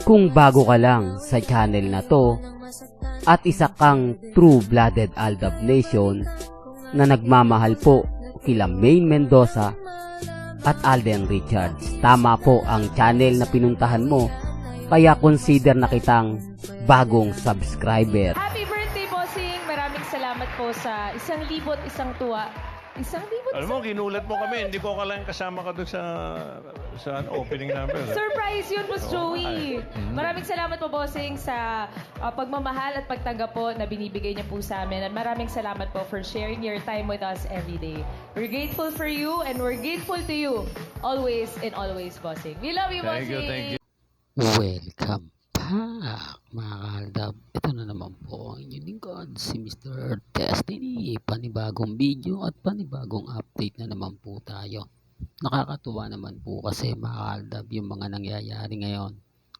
Kung bago ka lang sa channel na to at isa kang true-blooded Aldab Nation na nagmamahal po kila Maine Mendoza at Alden Richards, tama po ang channel na pinuntahan mo, kaya consider na kitang bagong subscriber. Happy birthday, bossing! Maraming salamat po sa 1,000 at isang tuwa. 1,000 Alam mo, ginulat mo kami. Hindi ko kalahin kasama ka doon sa opening number. Surprise yun, Boss Joey! Maraming salamat po, bossing, sa pagmamahal at pagtanggap po na binibigay niyo po sa amin. At maraming salamat po for sharing your time with us every day. We're grateful for you and we're grateful to you always and always, bossing. We love you, bossing! Thank you. Welcome back mga kaaldab. Ito na naman po ang inyong lingkod, si Mr. Destiny. Panibagong video at panibagong update na naman po tayo. Nakakatuwa naman po kasi mga kaaldab yung mga nangyayari ngayon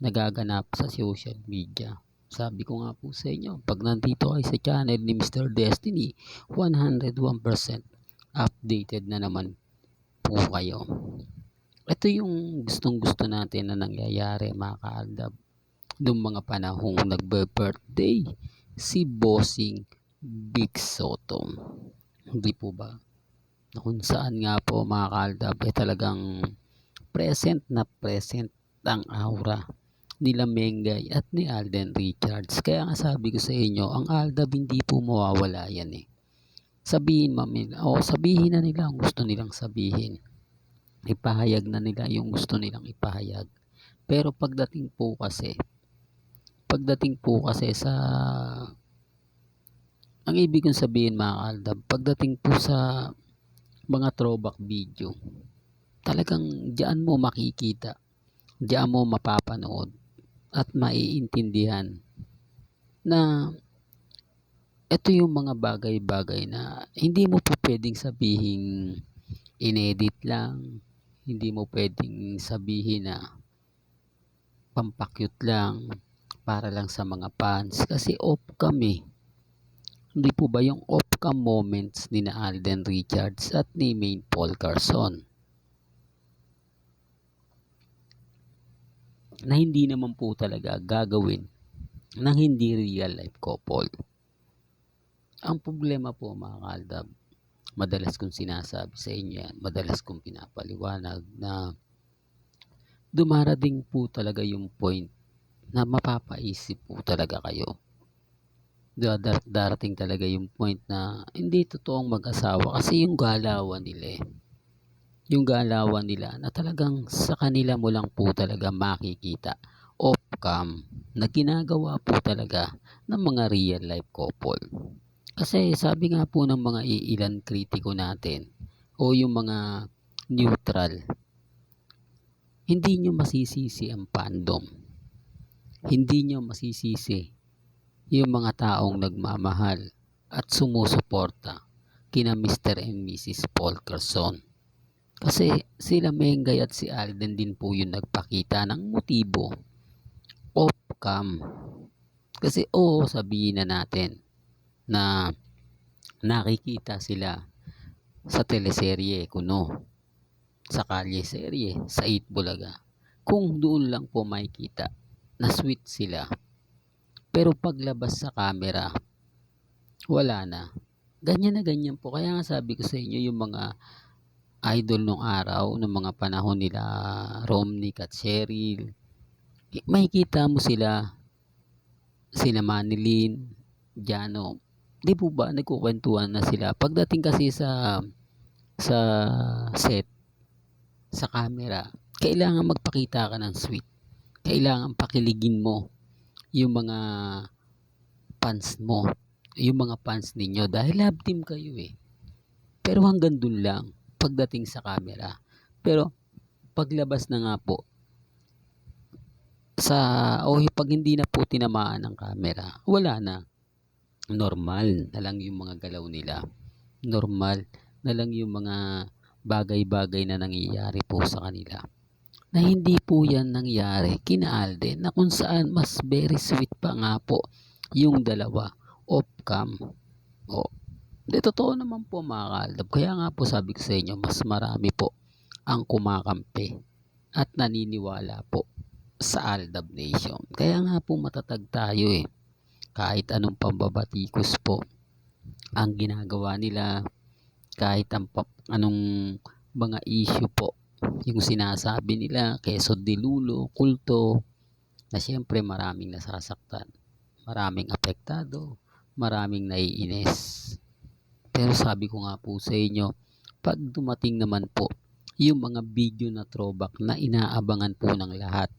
nagaganap sa social media. Sabi ko nga po sa inyo, pag nandito kayo sa channel ni Mr. Destiny, 101% updated na naman po kayo. Ito yung gustong-gusto natin na nangyayari mga kaaldab. Noong mga panahong nagbe-birthday si Bossing Big Soto. Hindi po ba? Na kung saan nga po mga kaaldab talagang present na present ang aura nila Mengay at ni Alden Richards. Kaya nga sabi ko sa inyo, ang Aldab hindi po mawawala yan eh. Sabihin sabihin na nila ang gusto nilang sabihin. Ipahayag na nila yung gusto nilang ipahayag. Pero pagdating po kasi sa ang ibig kong sabihin mga kaaldab, pagdating po sa mga throwback video, talagang diyan mo makikita, diyan mo mapapanood at maiintindihan na ito yung mga bagay-bagay na hindi mo po pwedeng sabihin inedit lang, hindi mo pwedeng sabihin na pampakyut lang para lang sa mga fans kasi off-cam eh. Hindi po ba yung off-cam moments ni na Alden Richards at ni Maine Paul Carson na hindi naman po talaga gagawin ng hindi real life couple. Ang problema po mga kaaldab, madalas kong sinasabi sa inyo yan, madalas kong pinapaliwanag na dumarating po talaga yung point na mapapaisip po talaga kayo. Darating talaga yung point na hindi totoong mag-asawa kasi yung galawan nila yung galawan nila na talagang sa kanila mo lang po talaga makikita off-cam na ginagawa po talaga ng mga real life couple. Kasi sabi nga po ng mga iilan kritiko natin o yung mga neutral, hindi nyo masisisi ang fandom. Hindi nyo masisisi yung mga taong nagmamahal at sumusuporta kina Mr. and Mrs. Paul Carson. Kasi sila Mengay at si Alden din po yung nagpakita ng motibo off-cam. Kasi sabihin na natin na nakikita sila sa teleserye kuno, sa kalye serye, sa Eat Bulaga. Kung doon lang po makikita na sweet sila. Pero paglabas sa camera, wala na. Ganyan na ganyan po. Kaya nga sabi ko sa inyo, yung mga idol nung araw, nung mga panahon nila Romnick at Cheryl, makikita mo sila Manilyn, Jano. Di po ba nagkukwentuhan na sila? Pagdating kasi sa set, sa camera, kailangan magpakita ka ng sweet. Kailangan pakiligin mo yung mga fans mo, yung mga fans ninyo dahil love team kayo eh. Pero hanggang dun lang pagdating sa camera. Pero paglabas na nga po pag hindi na po tinamaan ng camera, wala na. Normal na lang yung mga galaw nila. Normal na lang yung mga bagay-bagay na nangyayari po sa kanila. Na hindi po yan nangyari kina Alden, na kung saan mas very sweet pa nga po yung dalawa off-cam. Totoo naman po mga kaaldab. Kaya nga po sabi ko sa inyo, mas marami po ang kumakampi at naniniwala po sa Aldab Nation. Kaya nga po matatag tayo eh. Kahit anong pambabatikos po ang ginagawa nila, kahit anong mga issue po yung sinasabi nila, Quezon de Lulo, kulto, na siyempre maraming nasasaktan, maraming apektado, maraming naiinis. Pero sabi ko nga po sa inyo, pag dumating naman po yung mga video na throwback na inaabangan po ng lahat,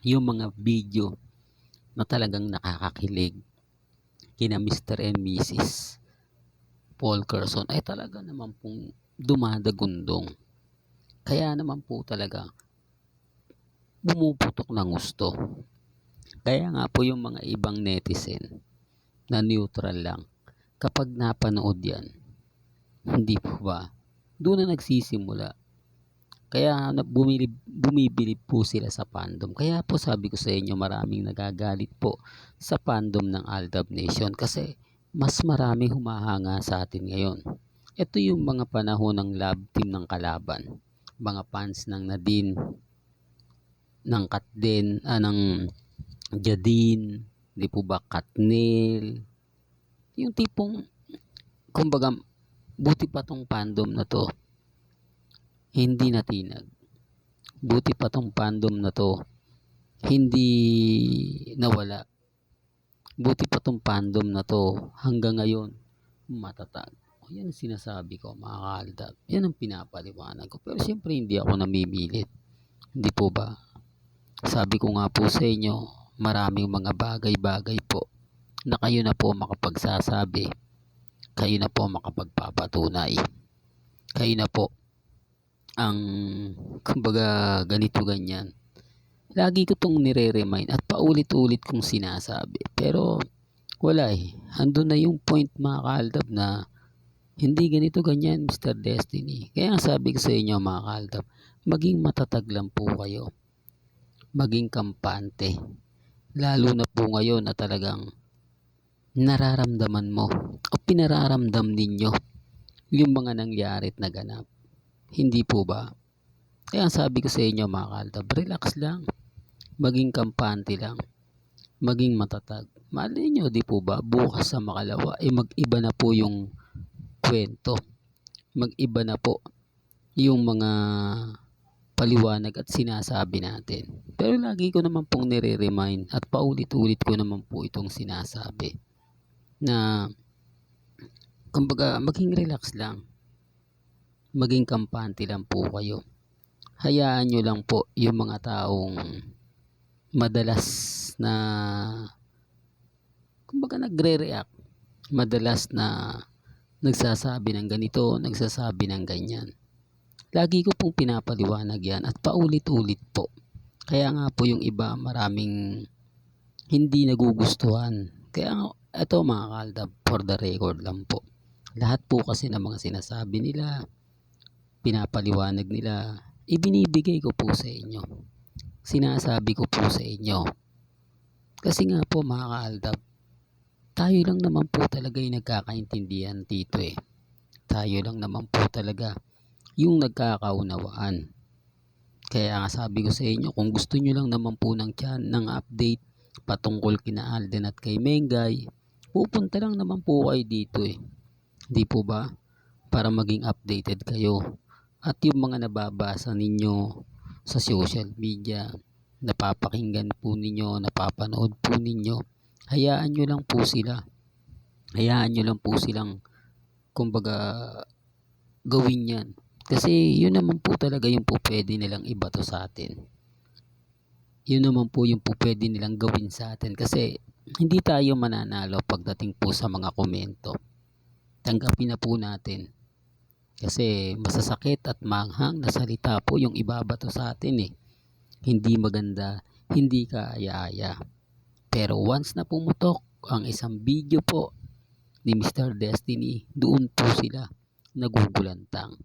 yung mga video na talagang nakakakilig kina Mr. and Mrs. Paul Carson ay talaga naman pong dumadagundong. Kaya naman po talaga bumuputok ng gusto. Kaya nga po yung mga ibang netizen na neutral lang, kapag napanood yan, hindi po ba, doon na nagsisimula. Kaya bumibili po sila sa fandom. Kaya po sabi ko sa inyo, maraming nagagalit po sa fandom ng Aldab Nation kasi mas marami humahanga sa atin ngayon. Ito yung mga panahon ng love team ng kalaban. Mga fans ng Nadine, ng Katden, ng Jadine, di po ba Katnil. Yung tipong, kumbaga, buti pa tong fandom na to hindi natinag. Buti pa tong fandom na to hindi nawala. Buti pa tong fandom na to hanggang ngayon matatag. Yan ang sinasabi ko, mga kaaldab. Yan ang pinapaliwanag ko. Pero siyempre hindi ako namimilit. Hindi po ba? Sabi ko nga po sa inyo, maraming mga bagay-bagay po na kayo na po makapagsasabi. Kayo na po makapagpapatunay. Kayo na po ang kumbaga ganito ganyan. Lagi ko tong nire-remind at paulit-ulit kong sinasabi. Pero wala eh. Andun na yung point, mga kaaldab, na hindi ganito ganyan, Mr. Destiny. Kaya sabi ko sa inyo, mga kaaldab, maging matatag lang po kayo. Maging kampante. Lalo na po ngayon na talagang nararamdaman mo o pinararamdam ninyo yung mga nangyari at naganap. Hindi po ba? Kaya sabi ko sa inyo, mga kaaldab, relax lang. Maging kampante lang. Maging matatag. Malay nyo, di po ba? Bukas sa makalawa, mag-iba na po yung kwento. Mag-iba na po yung mga paliwanag at sinasabi natin. Pero lagi ko naman pong nire-remind at paulit-ulit ko naman po itong sinasabi na kumbaga maging relax lang. Maging kampante lang po kayo. Hayaan nyo lang po yung mga taong madalas na kumbaga nagre-react. Madalas na nagsasabi ng ganito, nagsasabi ng ganyan. Lagi ko pong pinapaliwanag yan at paulit-ulit po. Kaya nga po yung iba maraming hindi nagugustuhan. Kaya nga, ito mga kaaldab, for the record lang po. Lahat po kasi ng mga sinasabi nila, pinapaliwanag nila, ibinibigay ko po sa inyo. Sinasabi ko po sa inyo. Kasi nga po mga kaaldab, tayo lang naman po talaga yung nagkakaintindihan dito eh. Tayo lang naman po talaga yung nagkakaunawaan. Kaya nga sabi ko sa inyo, kung gusto nyo lang naman po ng update patungkol kina Alden at kay Mengay, pupunta lang naman po kayo dito eh. Di po ba? Para maging updated kayo. At yung mga nababasa ninyo sa social media, napapakinggan po ninyo, napapanood po ninyo, hayaan nyo lang po sila. Hayaan nyo lang po silang kumbaga gawin yan. Kasi yun naman po talaga yung po pwede nilang ibato sa atin. Yun naman po yung po pwede nilang gawin sa atin. Kasi hindi tayo mananalo pagdating po sa mga komento. Tanggapin na po natin. Kasi masasakit at manghang na salita po yung ibabato sa atin eh. Hindi maganda, hindi kaaya-aya. Pero once na pumutok ang isang video po ni Mr. Destiny, doon po sila nagugulantang.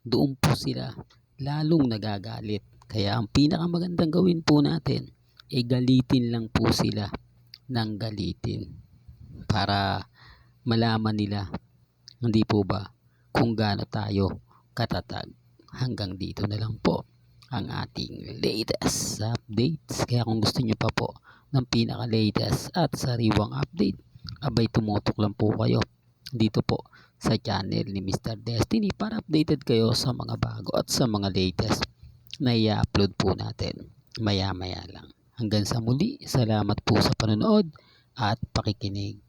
Doon po sila lalong nagagalit. Kaya ang pinakamagandang gawin po natin ay galitin lang po sila ng galitin. Para malaman nila, hindi po ba, kung gaano tayo katatag. hanggang dito na lang po ang ating latest updates. Kaya kung gusto nyo pa po ng pinaka-latest at sariwang update, abay tumutok lang po kayo dito po sa channel ni Mr. Destiny para updated kayo sa mga bago at sa mga latest na i-upload po natin maya maya lang. Hanggang sa muli, salamat po sa panonood at pakikinig.